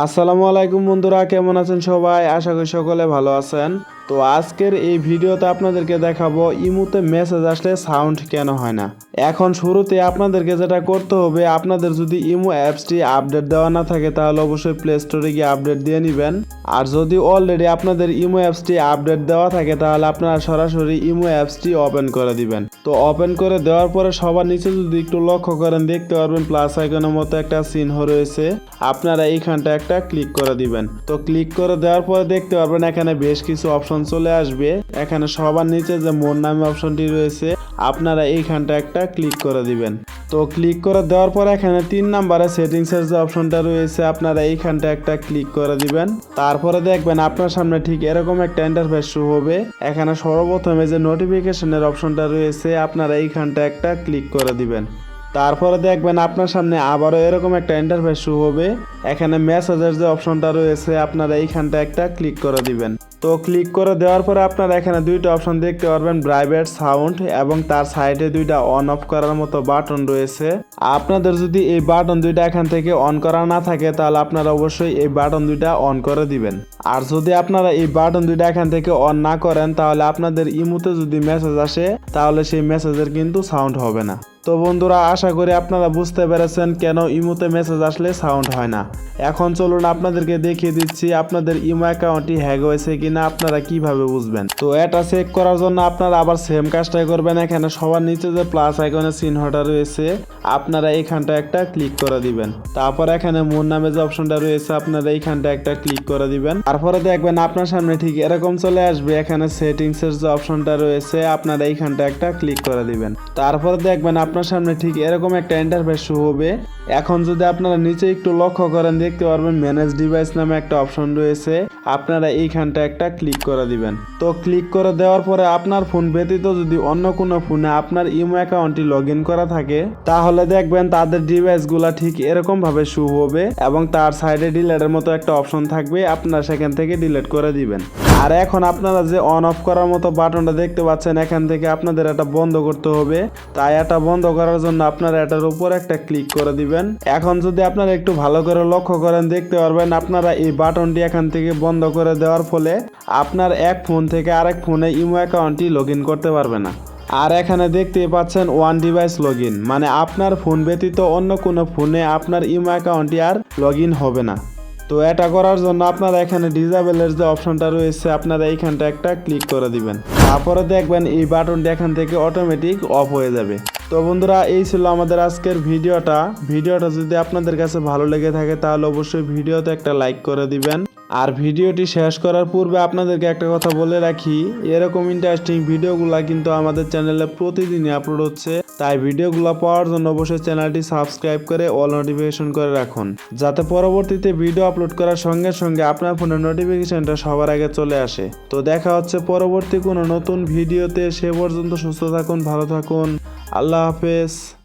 আসসালামু আলাইকুম বন্ধুরা, কেমন আছেন সবাই? আশা করি সকলে ভালো আছেন। তো আজকের এই ভিডিওতে আপনাদেরকে দেখাবো ইমোতে মেসেজ আসলে সাউন্ড কেন হয় না। এখন শুরুতে আপনাদেরকে যেটা করতে হবে, আপনাদের যদি ইমো অ্যাপসটি আপডেট দেওয়া না থাকে তাহলে অবশ্যই প্লে স্টোরে গিয়ে আপডেট দিয়ে নেবেন। আর যদি অলরেডি আপনাদের ইমো অ্যাপসটি আপডেট দেওয়া থাকে তাহলে আপনারা সরাসরি ইমো অ্যাপসটি ওপেন করে দিবেন। তো ওপেন করে দেওয়ার পরে সবার নিচে যদি একটু লক্ষ্য করেন দেখতে পারবেন প্লাস আইকনের মতো একটা চিহ্ন রয়েছে। আপনারা এইখানটা একটা ক্লিক করে দিবেন। তো ক্লিক করে দেওয়ার পরে দেখতে পারবেন এখানে বেশ কিছু অপশন চলে আসবে। এখানে সবার নিচে যে মোর নামে অপশনটি রয়েছে আপনারা এইখানটা একটা ক্লিক করে দিবেন। তো ক্লিক করে দেওয়ার পর এখানে 3 নম্বরে সেটিংসের যে অপশনটা রয়েছে আপনারা এইখানটা একটা ক্লিক করে দিবেন। তারপরে দেখবেন আপনার সামনে ঠিক এরকম একটা ইন্টারফেস শো হবে। এখানে সর্বপ্রথমে যে নোটিফিকেশনের অপশনটা রয়েছে আপনারা এইখানটা একটা ক্লিক করে দিবেন। তারপরে দেখবেন আপনার সামনে আবারও এরকম একটা ইন্টারফেস শো হবে। এখানে মেসেজের যে অপশনটা রয়েছে আপনারা এইখানটা একটা ক্লিক করে দিবেন। তো ক্লিক করে দেওয়ার পরে আপনারা এখানে দুইটা অপশন দেখতে পারবেন, প্রাইভেট সাউন্ড এবং তার সাইডে দুইটা অন অফ করার মতো বাটন রয়েছে। আপনাদের যদি এই বাটন দুইটা এখান থেকে অন করা না থাকে তাহলে আপনারা অবশ্যই এই বাটন দুইটা অন করে দিবেন। আর যদি আপনারা এই বাটন দুইটা এখান থেকে অন না করেন তাহলে আপনাদের ইমোতে যদি মেসেজ আসে তাহলে সেই মেসেজের কিন্তু সাউন্ড হবে না। তো বন্ধুরা, আশা করি আপনারা বুঝতে পেরেছেন কেন ইমোতে মেসেজ আসলে সাউন্ড হয় না। এখন চলুন আপনাদেরকে দেখিয়ে দিচ্ছি আপনাদের ইমো অ্যাকাউন্টটি হ্যাক হয়েছে কিনা আপনারা কিভাবে বুঝবেন। তো এটা চেক করার জন্য আপনারা আবার সেম কাজটাই করবেন। এখানে সবার নিচে যে প্লাস আইকনের চিহ্নটা রয়েছে আপনারা এইখানটা একটা ক্লিক করে দিবেন। তারপর এখানে মোর নামে যে অপশনটা রয়েছে আপনারা এইখানটা একটা ক্লিক করে দিবেন। তারপরে দেখবেন আপনার সামনে ঠিক এরকম চলে আসবে। এখানে সেটিংসের যে অপশনটা রয়েছে আপনারা এইখানটা একটা ক্লিক করে দিবেন। তারপরে দেখবেন আপনার সামনে ঠিক এরকম একটা ইন্টারফেস শো হবে। এখন যদি আপনারা নিচে একটু লক্ষ্য করেন দেখতে পারবেন ম্যানেজ ডিভাইস নামে একটা অপশন রয়েছে। আপনারা এইখানটা একটা ক্লিক করে দিবেন। তো ক্লিক করে দেওয়ার পরে আপনার ফোন ব্যতীত যদি অন্য কোনো ফোনে আপনার ইমো অ্যাকাউন্টটি লগ ইন করা থাকে তাহলে দেখবেন তাদের ডিভাইসগুলা ঠিক এরকম ভাবে শো হবে এবং তার সাইডে ডিলেটের মতো একটা অপশন থাকবে। আপনারা সেখান থেকে ডিলিট করে দিবেন। আর এখন আপনারা যে অন অফ করার মতো বাটনটা দেখতে পাচ্ছেন এখান থেকে আপনাদের এটা বন্ধ করতে হবে। তাই এটা বন্ধ করার জন্য আপনারা এটার উপর একটা ক্লিক করে দিবেন। এখন যদি আপনারা একটু ভালো করে লক্ষ্য করেন দেখতে পারবেন আপনারা এই বাটনটি এখান থেকে বন্ধ করে দেওয়ার ফলে আপনার এক ফোন থেকে আরেক ফোনে ইমো অ্যাকাউন্টটি লগ ইন করতে পারবে না। আর এখানে দেখতেই পাচ্ছেন ওয়ান ডিভাইস লগ ইন, মানে আপনার ফোন ব্যতীত অন্য কোনো ফোনে আপনার ইমো অ্যাকাউন্টটি আর লগ ইন হবে না। তো এটা করার জন্য আপনারা এখানে ডিসেবলের যে অপশনটা রয়েছে আপনারা এইখানটা একটা ক্লিক করে দিবেন। তারপরে দেখবেন এই বাটনটি এখান থেকে অটোমেটিক অফ হয়ে যাবে। তো বন্ধুরা, এই ছিল আমাদের আজকের ভিডিওটা যদি আপনাদের কাছে ভালো লেগে থাকে তাহলে অবশ্যই ভিডিওতে একটা লাইক করে দিবেন। আর ভিডিওটি শেষ করার পূর্বে আপনাদেরকে একটা কথা বলে রাখি, এরকম ইন্টারেস্টিং ভিডিওগুলা কিন্তু আমাদের চ্যানেলে প্রতিদিনই আপলোড হচ্ছে। তাই ভিডিওগুলো পাওয়ার জন্য অবশ্যই চ্যানেলটি সাবস্ক্রাইব করে অল নোটিফিকেশন করে রাখুন, যাতে পরবর্তীতে ভিডিও আপলোড করার সঙ্গে সঙ্গে আপনার ফোনের নোটিফিকেশনটা সবার আগে চলে আসে। তো দেখা হচ্ছে পরবর্তী কোনো নতুন ভিডিওতে। সে পর্যন্ত সুস্থ থাকুন, ভালো থাকুন। আল্লাহ হাফেজ।